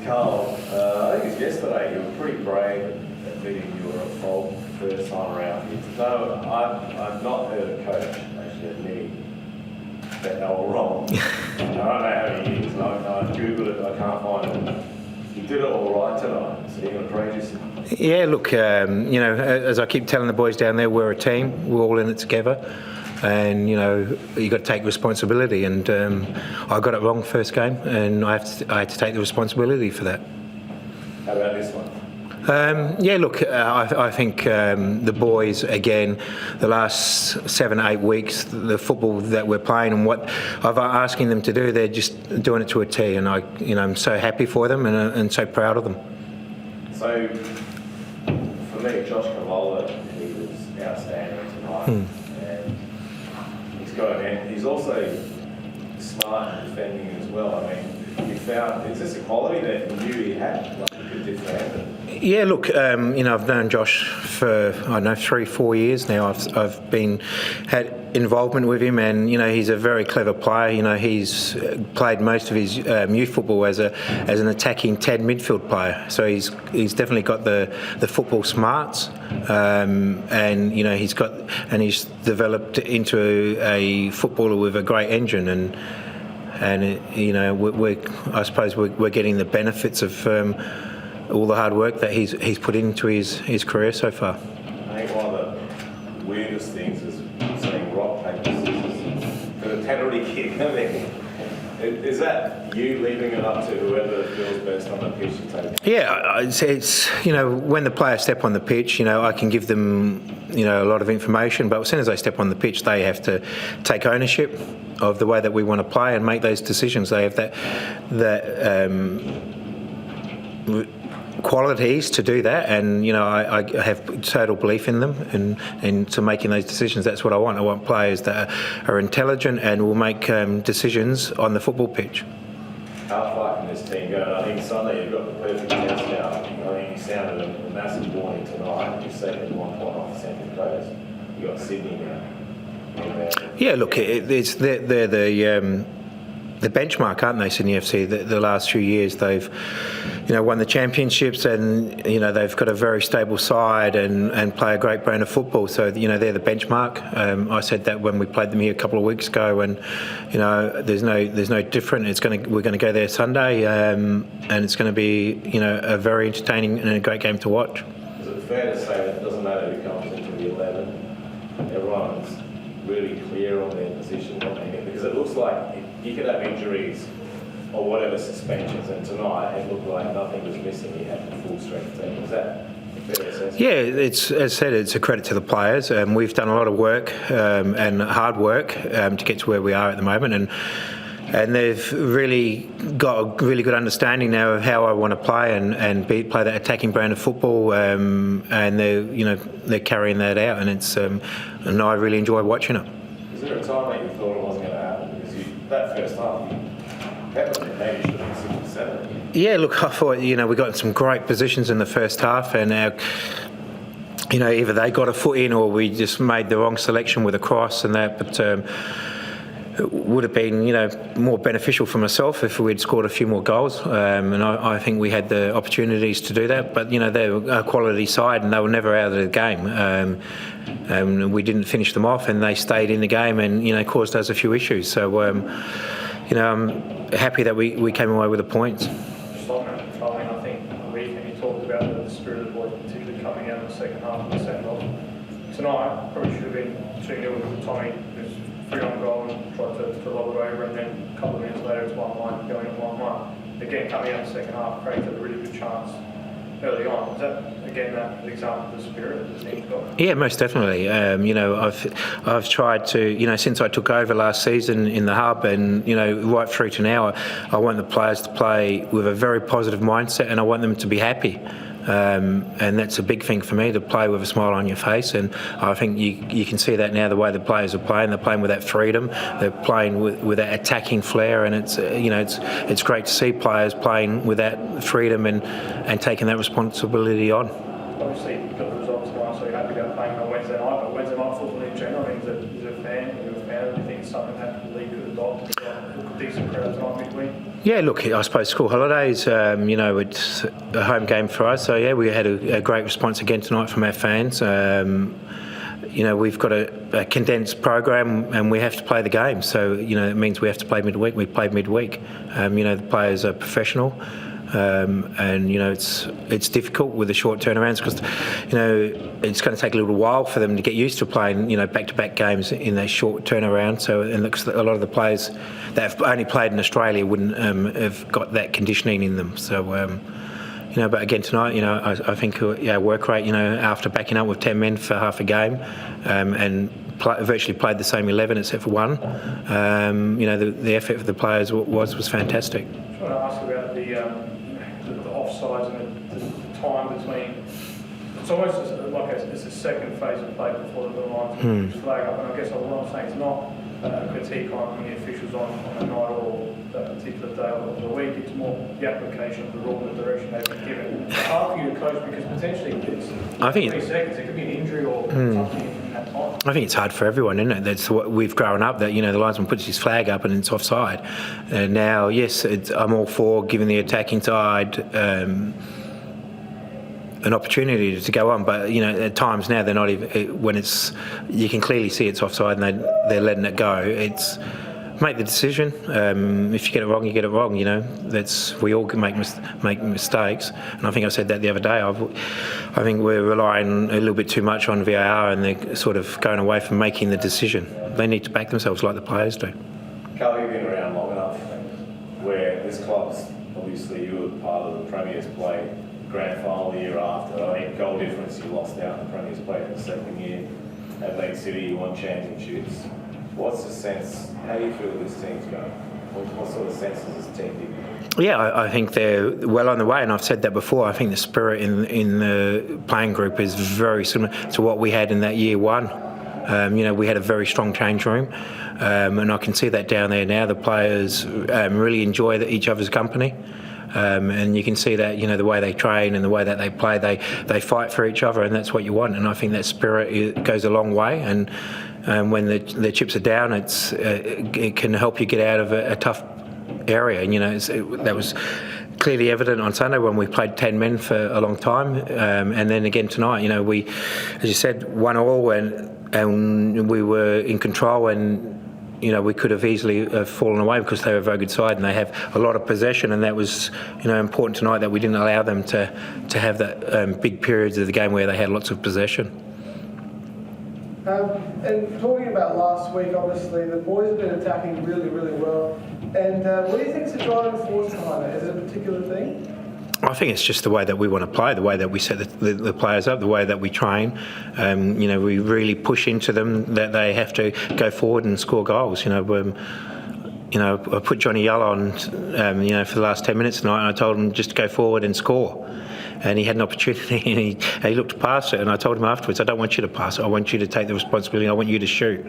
Carl, I think it was yesterday, you were pretty brave at admitting you were at fault first time around. No, I've not heard a coach actually admitting that they were wrong. I don't know how many years, and I Googled it, I can't find it. You did it all right tonight, so you're going to praise yourself. Yeah, look, as I keep telling the boys down there, we're a team, we're all in it together. And, you've got to take responsibility. And I got it wrong first game, and I had to take the responsibility for that. How about this one? I think the boys, again, the last 7 or 8 weeks, the football that we're playing and what I've asking them to do, they're just doing it to a T, and I'm so happy for them and so proud of them. So, for me, Josh Cavola, he was outstanding tonight, and he's also smart in defending as well. I mean, is this a quality that you knew he had, like you could defend? Yeah, look, I've known Josh for 3-4 years now. I've had involvement with him, and he's a very clever player. He's played most of his youth football as an attacking 10 midfield player. So he's definitely got the football smarts, and he's developed into a footballer with a great engine, and I suppose we're getting the benefits of all the hard work that he's put into his career so far. I think one of the weirdest things is seeing rock, paper, scissors for the penalty kick. I mean, is that you leaving it up to whoever feels best on the pitch to take it? Yeah, it's when the players step on the pitch, I can give them a lot of information, but as soon as they step on the pitch, they have to take ownership of the way that we want to play and make those decisions. They have that qualities to do that, and I have total belief in them and to making those decisions. That's what I want. I want players that are intelligent and will make decisions on the football pitch. How far can this team go? I think Sunday you've got the perfect test now. I think you sounded a massive warning tonight. You second 1 point off the Central Coast. You got Sydney now. Yeah, look, they're the benchmark, aren't they, Sydney FC? The last few years they've won the championships, and they've got a very stable side and play a great brand of football. So they're the benchmark. I said that when we played them here a couple of weeks ago, and there's no different. We're going to go there Sunday, and it's going to be a very entertaining and a great game to watch. Is it fair to say that it doesn't matter who comes into the 11? Everyone's really clear on their position, because it looks like you could have injuries or whatever suspensions, and tonight it looked like nothing was missing. You had the full strength team. Is that a fair assessment? Yeah, as I said, it's a credit to the players. We've done a lot of work and hard work to get to where we are at the moment, and they've really got a really good understanding now of how I want to play and play that attacking brand of football, and they're carrying that out, and I really enjoy watching it. Is there a time that you thought it wasn't going to happen? Because that first half, maybe should have been 6-7. Yeah, look, I thought we got some great positions in the first half, and either they got a foot in or we just made the wrong selection with a cross and that, but. It would have been, more beneficial for myself if we'd scored a few more goals, and I think we had the opportunities to do that. But they're a quality side, and they were never out of the game. And we didn't finish them off, and they stayed in the game, and caused us a few issues. So, I'm happy that we came away with the points. Just on that, I think on the weekend you talked about the spirit of the boys, particularly coming out in the second half and the send off. Tonight probably should have been 2-0 with Tommy. 3 on goal and tried to lob it over, and then a couple of minutes later it's 1-1, going at 1-1. Again, coming out in the second half, Craig had a really good chance early on. Is that, again, that example of the spirit that the team's got? Yeah, most definitely. I've tried to, since I took over last season in the hub, and, right through to now, I want the players to play with a very positive mindset, and I want them to be happy. And that's a big thing for me, to play with a smile on your face, and I think you can see that now the way the players are playing. They're playing with that freedom, they're playing with that attacking flair, and it's great to see players playing with that freedom and taking that responsibility on. Obviously you've got the results tonight, so you're happy about playing on Wednesday night, but Wednesday night football in general, I mean, are you a fan, do you think it's something that the league could adopt, decent crowds tonight midweek? Yeah, look, I suppose school holidays, it's a home game for us. So, yeah, we had a great response again tonight from our fans. We've got a condensed program and we have to play the game. So, it means we have to play midweek. We played midweek. The players are professional. It's difficult with the short turnarounds because, it's going to take a little while for them to get used to playing, back-to-back games in that short turnaround. So, and a lot of the players that have only played in Australia wouldn't have got that conditioning in them. So, but again tonight, I think work rate, after backing up with 10 men for half a game, and virtually played the same 11 except for one. The effort of the players was fantastic. I want to ask about the offsides and the time between. It's almost like it's a second phase of play before the lines flag up, and I guess what I'm saying is not a critique on the officials on the night or that particular day of the week. It's more the application of the rule and the direction they've been given. It's hard for you to coach because potentially it's 3 seconds. It could be an injury or something in that time. I think it's hard for everyone, isn't it? That's what we've grown up, that, the linesman puts his flag up and it's offside. Now, yes, I'm all for giving the attacking side an opportunity to go on, but at times now they're not even, when it's, you can clearly see it's offside and they're letting it go. It's make the decision. If you get it wrong, you get it wrong. We all can make mistakes, and I think I said that the other day. I think we're relying a little bit too much on VAR, and they're sort of going away from making the decision. They need to back themselves like the players do. Carl, you've been around long enough where this club's, obviously you were part of the Premier's play grand final the year after. I think goal difference, you lost out in the Premier's play for the second year. Adelaide City, you won championships. What's the sense? How do you feel this team's going? What sort of sense does this team give you? Yeah, I think they're well on the way, and I've said that before. I think the spirit in the playing group is very similar to what we had in that year one. We had a very strong change room, and I can see that down there now. The players really enjoy each other's company. And you can see that, the way they train and the way that they play, they fight for each other, and that's what you want. And I think that spirit goes a long way. And when the chips are down, it can help you get out of a tough area. And that was clearly evident on Sunday when we played 10 men for a long time, and then again tonight. We, as you said, 1-1, and we were in control and. We could have easily fallen away because they were a very good side and they have a lot of possession, and that was, important tonight that we didn't allow them to have that big periods of the game where they had lots of possession. And talking about last week, obviously the boys have been attacking really, really well. And what do you think is the driving force behind it? Is it a particular thing? I think it's just the way that we want to play, the way that we set the players up, the way that we train. We really push into them that they have to go forward and score goals. I put Johnny Yull on, for the last 10 minutes tonight, and I told him just to go forward and score. And he had an opportunity, and he looked past it, and I told him afterwards, I don't want you to pass it. I want you to take the responsibility. I want you to shoot.